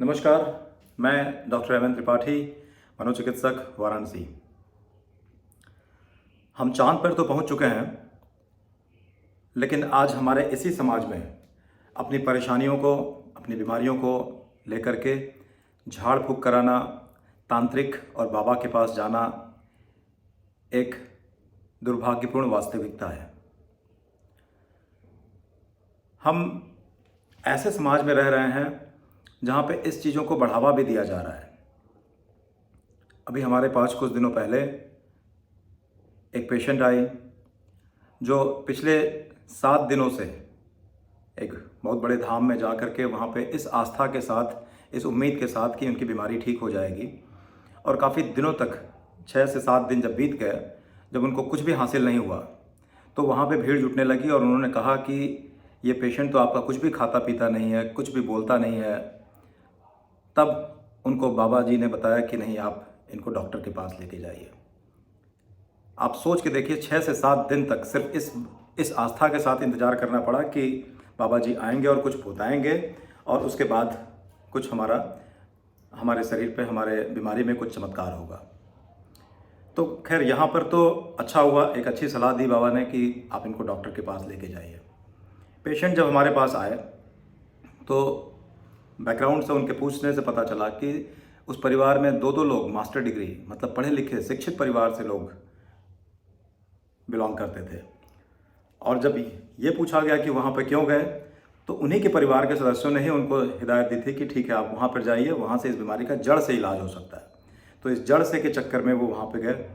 नमस्कार, मैं doctor M N Tripathi, मनोचिकित्सक, वाराणसी। हम चाँद पर तो पहुंच चुके हैं, लेकिन आज हमारे इसी समाज में अपनी परेशानियों को, अपनी बीमारियों को लेकर के झाड़ फूँक कराना, तांत्रिक और बाबा के पास जाना एक दुर्भाग्यपूर्ण वास्तविकता है। हम ऐसे समाज में रह रहे हैं जहाँ पे इस चीज़ों को बढ़ावा भी दिया जा रहा है। अभी हमारे पास कुछ दिनों पहले एक पेशेंट आई जो पिछले 7 दिनों से एक बहुत बड़े धाम में जा कर के वहाँ पे इस आस्था के साथ, इस उम्मीद के साथ कि उनकी बीमारी ठीक हो जाएगी, और काफ़ी दिनों तक 6 से 7 दिन जब बीत गए, जब उनको कुछ भी हासिल नहीं हुआ, तो वहाँ पे भीड़ जुटने लगी और उन्होंने कहा कि ये पेशेंट तो आपका कुछ भी खाता पीता नहीं है, कुछ भी बोलता नहीं है। तब उनको बाबा जी ने बताया कि नहीं, आप इनको डॉक्टर के पास लेके जाइए। आप सोच के देखिए, 6 से 7 दिन तक सिर्फ इस आस्था के साथ इंतज़ार करना पड़ा कि बाबा जी आएंगे और कुछ बताएंगे और उसके बाद कुछ हमारे शरीर पे, हमारे बीमारी में कुछ चमत्कार होगा। तो खैर, यहाँ पर तो अच्छा हुआ, एक अच्छी सलाह दी बाबा ने कि आप इनको डॉक्टर के पास लेके जाइए। पेशेंट जब हमारे पास आए तो बैकग्राउंड से, उनके पूछने से पता चला कि उस परिवार में दो लोग मास्टर डिग्री, मतलब पढ़े लिखे शिक्षित परिवार से लोग बिलोंग करते थे। और जब ये पूछा गया कि वहाँ पर क्यों गए, तो उन्हीं के परिवार के सदस्यों ने ही उनको हिदायत दी थी कि ठीक है, आप वहाँ पर जाइए, वहाँ से इस बीमारी का जड़ से इलाज हो सकता है। तो इस जड़ से के चक्कर में वो वहाँ पर गए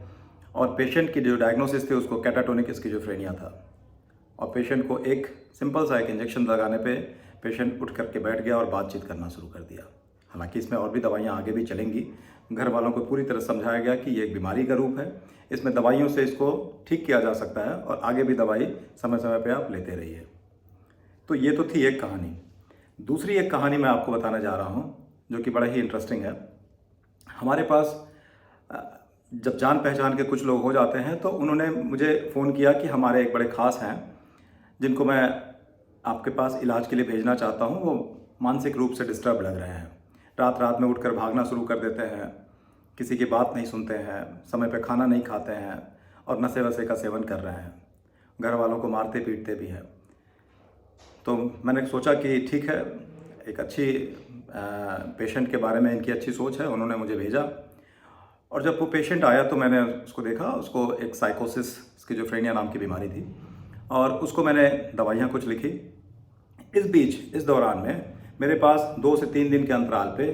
और पेशेंट की जो डायग्नोसिस थी उसको कैटाटोनिक स्किज़ोफ्रेनिया था। और पेशेंट को एक सिंपल सा एक इंजेक्शन लगाने पे पेशेंट उठ करके बैठ गया और बातचीत करना शुरू कर दिया। हालांकि इसमें और भी दवाइयाँ आगे भी चलेंगी। घर वालों को पूरी तरह समझाया गया कि ये एक बीमारी का रूप है, इसमें दवाइयों से इसको ठीक किया जा सकता है और आगे भी दवाई समय समय पे आप लेते रहिए। तो ये तो थी एक कहानी। दूसरी एक कहानी मैं आपको बताने जा रहा हूँ जो कि बड़ा ही इंटरेस्टिंग है। हमारे पास जब जान पहचान के कुछ लोग हो जाते हैं तो उन्होंने मुझे फ़ोन किया कि हमारे एक बड़े ख़ास हैं जिनको मैं आपके पास इलाज के लिए भेजना चाहता हूँ। वो मानसिक रूप से डिस्टर्ब लग रहे हैं, रात रात में उठकर भागना शुरू कर देते हैं, किसी की बात नहीं सुनते हैं, समय पे खाना नहीं खाते हैं और नशे वशे का सेवन कर रहे हैं, घर वालों को मारते पीटते भी हैं। तो मैंने सोचा कि ठीक है, एक अच्छी पेशेंट के बारे में इनकी अच्छी सोच है, उन्होंने मुझे भेजा। और जब वो पेशेंट आया तो मैंने उसको देखा, उसको एक साइकोसिस स्किज़ोफ्रेनिया नाम की बीमारी थी और उसको मैंने दवाइयाँ कुछ लिखी। इस दौरान में मेरे पास 2 से 3 दिन के अंतराल पे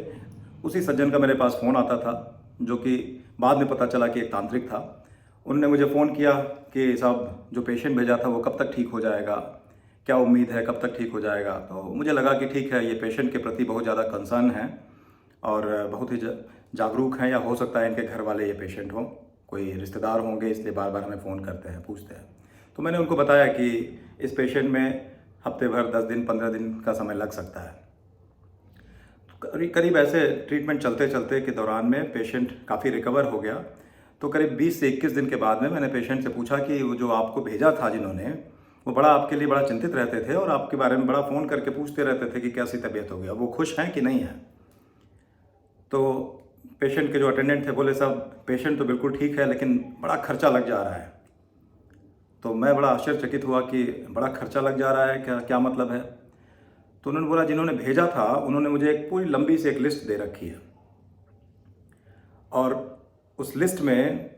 उसी सज्जन का मेरे पास फ़ोन आता था, जो कि बाद में पता चला कि एक तांत्रिक था। उन्होंने मुझे फ़ोन किया कि साहब, जो पेशेंट भेजा था वो कब तक ठीक हो जाएगा, क्या उम्मीद है, कब तक ठीक हो जाएगा। तो मुझे लगा कि ठीक है, ये पेशेंट के प्रति बहुत ज़्यादा कंसर्न है और बहुत ही जागरूक हैं, या हो सकता है इनके घर वाले ये पेशेंट हों, कोई रिश्तेदार होंगे, इसलिए बार बार हमें फ़ोन करते हैं, पूछते हैं। तो मैंने उनको बताया कि इस पेशेंट में हफ्ते भर, 10 दिन, 15 दिन का समय लग सकता है। तो करीब ऐसे ट्रीटमेंट चलते चलते के दौरान में पेशेंट काफ़ी रिकवर हो गया। तो करीब 20 से 21 दिन के बाद में मैंने पेशेंट से पूछा कि वो जो आपको भेजा था जिन्होंने, वो आपके लिए बड़ा चिंतित रहते थे और आपके बारे में बड़ा फ़ोन करके पूछते रहते थे कि कैसी तबीयत हो गया, वो खुश हैं कि नहीं हैं। तो पेशेंट के जो अटेंडेंट थे बोले, साहब पेशेंट तो बिल्कुल ठीक है, लेकिन बड़ा खर्चा लग जा रहा है। तो मैं बड़ा आश्चर्यचकित हुआ कि बड़ा खर्चा लग जा रहा है, क्या मतलब है। तो उन्होंने बोला, जिन्होंने भेजा था उन्होंने मुझे एक पूरी लंबी सी एक लिस्ट दे रखी है और उस लिस्ट में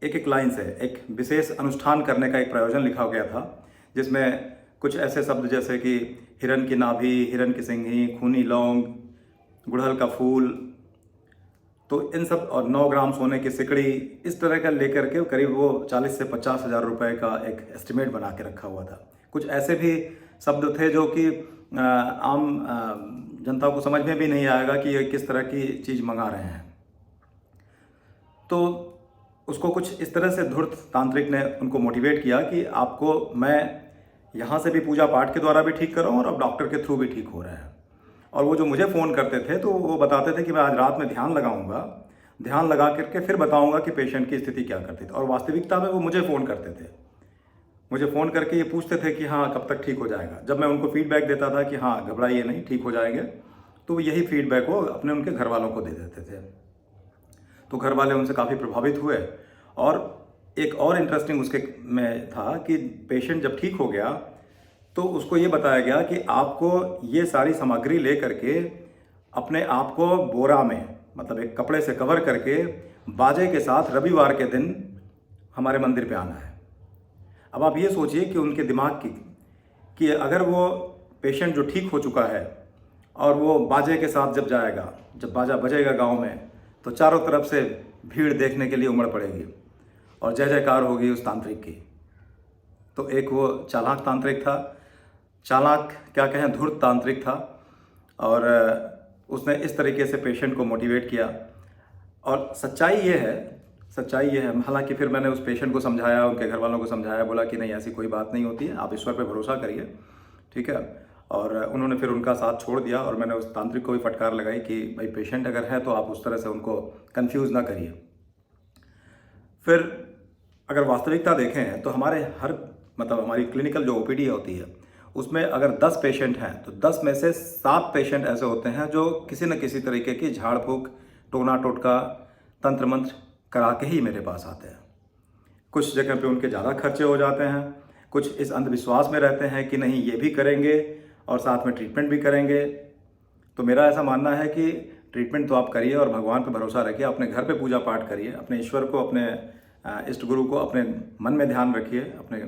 एक एक लाइन से एक विशेष अनुष्ठान करने का एक प्रयोजन लिखा गया था, जिसमें कुछ ऐसे शब्द जैसे कि हिरन की नाभि, हिरन की सिंघी, खूनी लौंग, गुड़हल का फूल, तो इन सब, और 9 ग्राम सोने की सिकड़ी, इस तरह का लेकर के करीब वो 40 से 50 हज़ार रुपये का एक एस्टिमेट बना के रखा हुआ था। कुछ ऐसे भी शब्द थे जो कि आम जनता को समझ में भी नहीं आएगा कि ये किस तरह की चीज़ मंगा रहे हैं। तो उसको कुछ इस तरह से धूर्त तांत्रिक ने उनको मोटिवेट किया कि आपको मैं यहाँ से भी पूजा पाठ के द्वारा भी ठीक कर रहा हूँ और अब डॉक्टर के थ्रू भी ठीक हो रहे हैं। और वो जो मुझे फ़ोन करते थे तो वो बताते थे कि मैं आज रात में ध्यान लगाऊंगा, ध्यान लगा करके फिर बताऊंगा कि पेशेंट की स्थिति क्या करती थी। और वास्तविकता में वो मुझे फ़ोन करते थे, मुझे फ़ोन करके ये पूछते थे कि हाँ, कब तक ठीक हो जाएगा। जब मैं उनको फीडबैक देता था कि हाँ, घबराइए नहीं, ठीक हो जाएंगे, तो यही फीडबैक वो अपने उनके घर वालों को दे देते थे। तो घर वाले उनसे काफ़ी प्रभावित हुए। और एक और इंटरेस्टिंग उसके में था कि पेशेंट जब ठीक हो गया तो उसको ये बताया गया कि आपको ये सारी सामग्री ले करके अपने आप को बोरा में, मतलब एक कपड़े से कवर करके, बाजे के साथ रविवार के दिन हमारे मंदिर पे आना है। अब आप ये सोचिए कि उनके दिमाग की कि अगर वो पेशेंट जो ठीक हो चुका है और वो बाजे के साथ जब जाएगा, जब बाजा बजेगा गांव में, तो चारों तरफ से भीड़ देखने के लिए उमड़ पड़ेगी और जय जयकार होगी उस तांत्रिक की। तो एक वो चालाक तांत्रिक था, चालाक क्या कहें, धूर्त तांत्रिक था। और उसने इस तरीके से पेशेंट को मोटिवेट किया। और सच्चाई ये है, हालांकि फिर मैंने उस पेशेंट को समझाया, उनके घर वालों को समझाया, बोला कि नहीं ऐसी कोई बात नहीं होती है, आप ईश्वर पे भरोसा करिए, ठीक है। और उन्होंने फिर उनका साथ छोड़ दिया। और मैंने उस तांत्रिक को भी फटकार लगाई कि भाई पेशेंट अगर है तो आप उस तरह से उनको कंफ्यूज ना करिए। फिर अगर वास्तविकता देखें तो हमारी क्लिनिकल जो ओपीडी होती है उसमें अगर 10 पेशेंट हैं तो 10 में से 7 पेशेंट ऐसे होते हैं जो किसी न किसी तरीके की झाड़ फूक, टोना टोटका, तंत्र मंत्र करा के ही मेरे पास आते हैं। कुछ जगह पे उनके ज़्यादा खर्चे हो जाते हैं, कुछ इस अंधविश्वास में रहते हैं कि नहीं ये भी करेंगे और साथ में ट्रीटमेंट भी करेंगे। तो मेरा ऐसा मानना है कि ट्रीटमेंट तो आप करिए और भगवान पर भरोसा रखिए, अपने घर पे पूजा पाठ करिए, अपने ईश्वर को, अपने इष्ट गुरु को अपने मन में ध्यान रखिए, अपने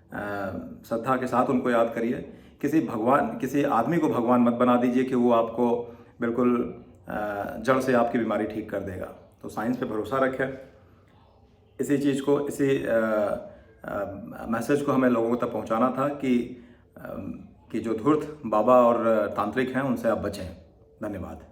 श्रद्धा के साथ उनको याद करिए। किसी आदमी को भगवान मत बना दीजिए कि वो आपको बिल्कुल जड़ से आपकी बीमारी ठीक कर देगा। तो साइंस पे भरोसा रखें। इसी चीज़ को, इसी मैसेज को हमें लोगों तक पहुंचाना था कि जो धूर्त बाबा और तांत्रिक हैं उनसे आप बचें। धन्यवाद।